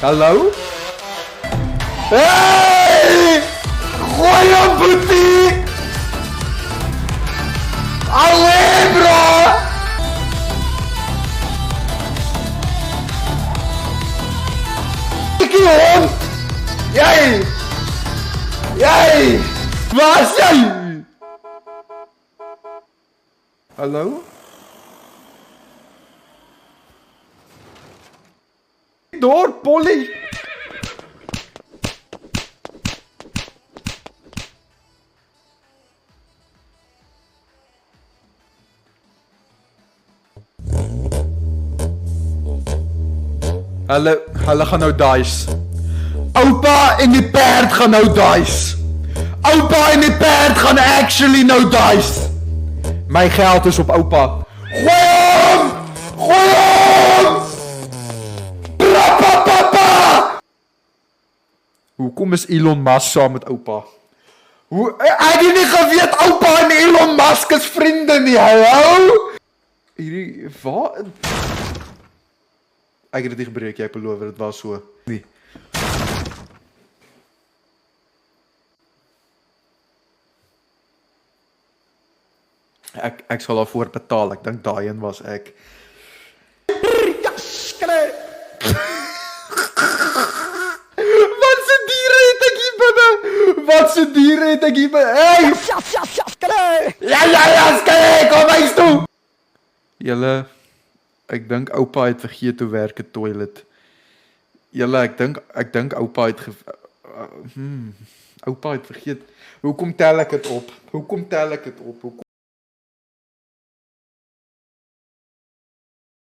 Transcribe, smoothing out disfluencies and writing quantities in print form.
Hallo? Hey! Gooi hem, boetie! Allee, bro! Kikkie hond! Jij! Jij! Waar is jij? Hallo? Door, Polly! Hulle gaan nou dice. Opa en die perd gaan nou dice. Opa en die perd gaan actually nou dice. My geld is op opa. Gooi hom! Gooi hom! Brapapapa! Hoekom is Elon Musk saam met opa? Ek het nie geweet opa en Elon Musk is vriende nie, hallo? Hierdie, wat? Ek het dit nie gebreek, jy beloof, dit was so. Nee. Ek sal daarvoor betaal, ek dink daai een was ek. Wat se diere het ek hier binne? Wat se diere het ek hier binne? Hey! Ja, skry, kom huis toe! Julle, ek dink oupa het vergeet hoe werk 'n toilet. Julle, ek dink oupa het oupa het vergeet. Hoekom tel ek dit op?